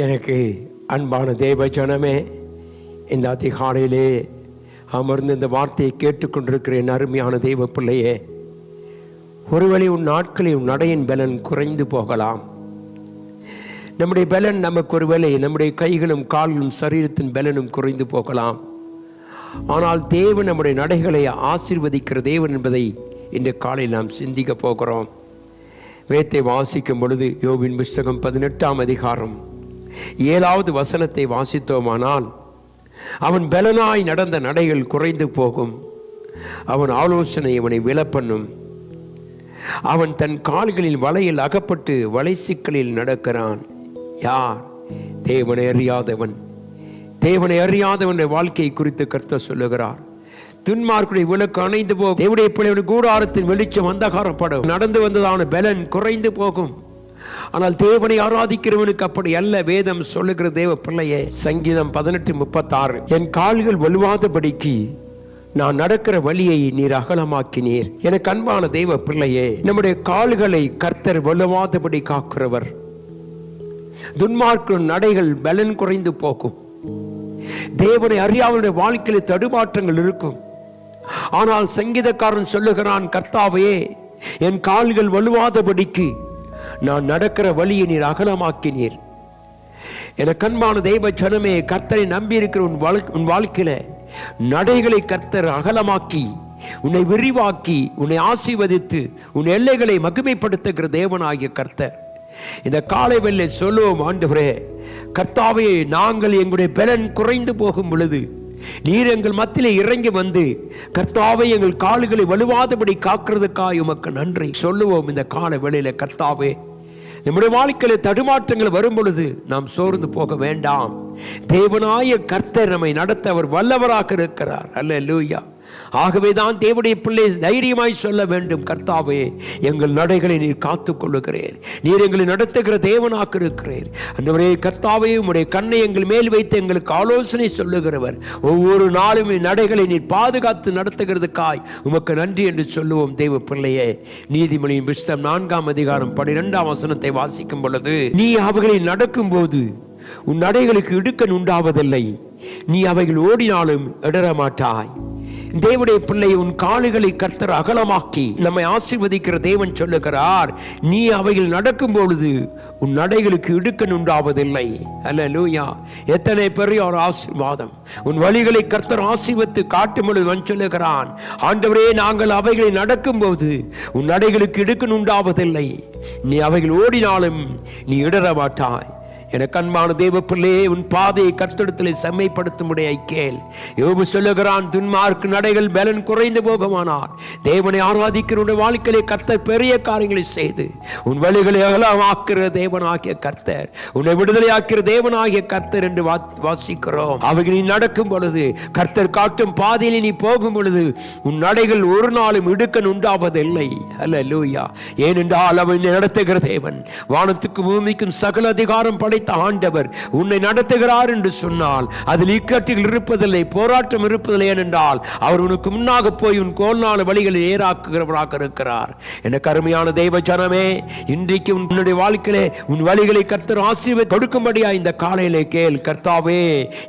எனக்கு அன்பான தேவ ஜனமே, இந்த அதிகாலையிலே அமர்ந்து இந்த வார்த்தையை கேட்டுக்கொண்டிருக்கிற என் அருமையான தெய்வ பிள்ளையே, ஒருவேளை உன் நாட்களில் உன் நடையின் பலன் குறைந்து போகலாம். நம்முடைய பலன் நமக்கு ஒருவேளை நம்முடைய கைகளும் கால்களும் சரீரத்தின் பலனும் குறைந்து போகலாம். ஆனால் தேவன் நம்முடைய நடைகளை ஆசீர்வதிக்கிற தேவன் என்பதை இன்று காலையில் நாம் சிந்திக்க போகிறோம். வேதத்தை வாசிக்கும் பொழுது யோபின் புஸ்தகம் 18ஆம் அதிகாரம் 7வது வசனத்தை வாசித்தோமானால், அவன் பலனாய் நடந்த நடைகள் குறைந்து போகும், அவன் ஆலோசனை அவனை விலப்பண்ணும், அவன் தன் கால்களில் வலையில் அகப்பட்டு வலை சிக்கலில் நடக்கிறான். யார்? தேவனை அறியாதவன். தேவனை அறியாதவன் வாழ்க்கையை குறித்து கர்த்தர் சொல்லுகிறார். துன்மார்க்குடைய விளக்கு அணைந்து போகும், தேவனுடைய பிள்ளையுடைய கூடாரத்தின் வெளிச்சம் அந்தகாரப்படும், நடந்து வந்ததான பலன் குறைந்து போகும். ஆனால் தேவனை ஆராதிக்கிறவனுக்கு அப்படி அல்ல. வேதம் சொல்லுகிற தேவ பிள்ளையே, சங்கீதம் 18:36, என் கால்கள் வலுவாதபடிக்கு நான் நடக்கிற வழியை நீர் அகலமாக்கினீர். எனக்கு அன்பான தெய்வ பிள்ளையே, நம்முடைய கால்களை கர்த்தர் வலுவாதபடி காக்கிறவர். துன்மார்க்கு நடைகள் பலன் குறைந்து போகும். தேவனை அறியாதவனுடைய வாழ்க்கையில் தடுமாற்றங்கள் இருக்கும். ஆனால் சங்கீதக்காரன் சொல்லுகிறான், கர்த்தாவே, என் கால்கள் வலுவாதபடிக்கு நான் நடக்கிற வழியை நீர் அகலமாக்கினீர். எனக்கு அன்பான தெய்வ ஜனமே, கர்த்தரை நம்பி இருக்கிற உன் வாழ்க்கையில நடைகளை கர்த்தர் அகலமாக்கி, உன்னை விரிவாக்கி, உன்னை ஆசீர்வதித்து, உன் எல்லைகளை மகிமைப்படுத்துகிற தேவனாகிய கர்த்தர் இந்த காலை வேளை சொல்லுவோம், ஆண்டவரே, கர்த்தாவே, நாங்கள் எங்களுடைய பலன் குறைந்து போகும் பொழுது நீர் எங்கள் மத்தியிலே இறங்கி வந்து கர்த்தாவே எங்கள் கால்களை வலுவாதபடி காக்கிறதுக்காக உமக்கு நன்றி சொல்லுவோம். இந்த கால வேளையில கர்த்தாவே, நம்முடைய வாழ்க்கையில தடுமாற்றங்கள் வரும் பொழுது நாம் சோர்ந்து போக வேண்டாம். தேவனாய கர்த்தர் நம்மை நடத்த அவர் வல்லவராக இருக்கிறார். அல்லேலூயா. ஆகவேதான் தேவனுடைய பிள்ளை தைரியமாய் சொல்ல வேண்டும், கர்த்தாவே, எங்கள் நடைகளை நீர் காத்துக் கொள்ளுகிறேன், நீர் எங்களை நடத்துகிற தேவனாக இருக்கிறேன். அன்றைய கர்த்தாவே, உம்முடைய கண்ணை எங்கள் மேல் வைத்து எங்களுக்கு ஆலோசனை சொல்லுகிறவர். ஒவ்வொரு நாளும் நடைகளை நீர் பாதுகாத்து நடத்துகிறதுக்காய் உமக்கு நன்றி என்று சொல்லுவோம். தேவ பிள்ளையே, நீதிமொழியின் புஸ்தகம் 4ஆம் அதிகாரம் 12ஆம் வசனத்தை வாசிக்கும் பொழுது, நீ அவைகளில் நடக்கும் போது உன் நடைகளுக்கு இடுக்கண் உண்டாவதில்லை, நீ அவைகள் ஓடினாலும் இடர மாட்டாய். தேவனுடைய பிள்ளை, உன் கால்களை கர்த்தர் அகலமாக்கி நம்மை ஆசீர்வதிக்கிற தேவன் சொல்லுகிறார், நீ அவைகள் நடக்கும் பொழுது உன் நடைகளுக்கு இடுக்கண் உண்டாவதில்லை. அல்லேலூயா. எத்தனை பெரிய ஒரு ஆசீர்வாதம்! உன் வழிகளை கர்த்தர் ஆசீர்வதித்து காட்டும் பொழுது அவன் சொல்லுகிறான், ஆண்டவரே, நாங்கள் அவைகளை நடக்கும் போது உன் நடைகளுக்கு இடுக்கண் உண்டாவதில்லை, நீ அவைகள் ஓடினாலும் நீ இடர மாட்டாய். எனக்கு அன்பான தேவ பிள்ளையே, உன் பாதையை கர்த்தரிடத்தில் செம்மைப்படுத்தும்படி கேள். யோபு சொல்லுகிறான், துன்மார்க்கு நடைகள் பலன் குறைந்து போகுமானால் தேவனை ஆராதிக்கிற வாழ்க்கையிலே கர்த்தர் பெரிய காரியங்களை செய்து உன் வழிகளை அகலமாக்குற தேவனாகிய கர்த்தர், உன்னை விடுதலையாக்கிற தேவனாகிய கர்த்தர் என்று வாசிக்கிறோம். அவைகள் நீ நடக்கும் பொழுது, கர்த்தர் காட்டும் பாதையில் நீ போகும் பொழுது உன் நடைகள் ஒரு நாளும் இடுக்கண் உண்டாவதில்லை. அல்லேலூயா. ஏனென்றால் அவன் நடத்துகிற தேவன், வானத்துக்கு பூமிக்கும் சகல அதிகாரம் படைத்த ஆண்டவர் உன்னை நடத்துகிறார் என்று சொன்னால் அதில் இக்கட்டுகள் இருப்பதில்லை, போராட்டம் இருப்பதில்லை. ஏனென்றால் அவர் உனக்கு முன்னாக போய் உன் கோல்நாள் வழிகளை ஏறாக்குகிறவராக இருக்கிறார். எனக்கு அருமையான தெய்வ ஜனமே, இன்றைக்கு உன்னுடைய வாழ்க்கையிலே உன் வழிகளை கர்த்தர் ஆசீர்வாதம் கொடுக்கும்படியா இந்த காலையிலே கேள். கர்த்தாவே,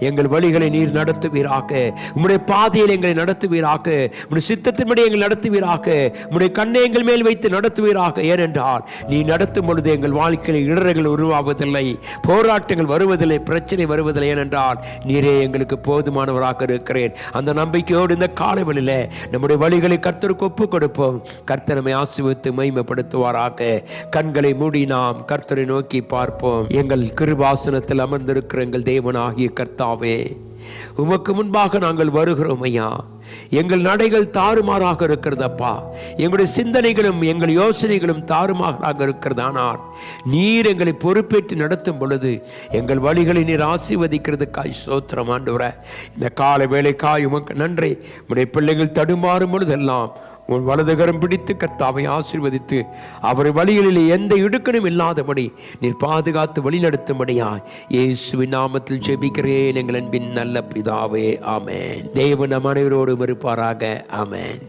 எங்கள் வழிகளை நீர் நடத்துவீராக, உம்முடைய பாதையில் எங்களை நடத்துவீராக, உம்முடைய சித்தத்தின்படி எங்களை நடத்துவீராக, உம்முடைய கண்ணை எங்கள் மேல் வைத்து நடத்துவீராக. ஏனென்றால் நீ நடத்தும் பொழுது எங்கள் வாழ்க்கையில் இடர்கள் உருவாவதில்லை, போராட்டங்கள் வருவதில்லை, பிரச்சனை வருவதில்லை. ஏனென்றால் நீரே எங்களுக்கு போதுமானவராக இருக்கிறேன். அந்த நம்பிக்கையோடு இந்த காலைவெளியில நம்முடைய வழிகளை கர்த்தருக்கு ஒப்புக் கொடுப்போம். கர்த்தர் நம்மை ஆசீர்வதித்து மகிமைப்படுத்துவாராக. கண்களை மூடி நாம் கர்த்தரை நோக்கி பார்ப்போம். எங்கள் கிருபாசனத்தில் அமர்ந்திருக்கிற எங்கள் தேவனாகிய கர்த்தாவே, உமக்கு முன்பாக நாங்கள் வருகிறோம் ஐயா. எங்கள் நடைகள் தாறுமாறாக இருக்கிறதப்பா, எங்களுடைய சிந்தனைகளும் எங்கள் யோசனைகளும் தாறுமாறாக இருக்கிறதானால் நீர் எங்களை பொறுப்பேற்று நடத்தும் பொழுது எங்கள் வழிகளை நீர் ஆசீர்வதிக்கிறதுக்காய் ஸ்தோத்திரம் ஆண்டவரே. இந்த கால வேளைக்காய் உமக்கு நன்றி. உம்முடைய பிள்ளைகள் தடுமாறும் பொழுதெல்லாம் உன் வலதுகரம் பிடித்து கர்த்தாவை ஆசீர்வதித்து அவர் வழிகளில் எந்த இடுக்கணும் இல்லாதபடி நீர் பாதுகாத்து வழி நடத்தும்படியாய் இயேசுவின் நாமத்தில் ஜெபிக்கிறேன் எங்கள் அன்பின் நல்ல பிதாவே. ஆமென். தேவன் நம் அனைவரோடும் இருப்பாராக. ஆமென்.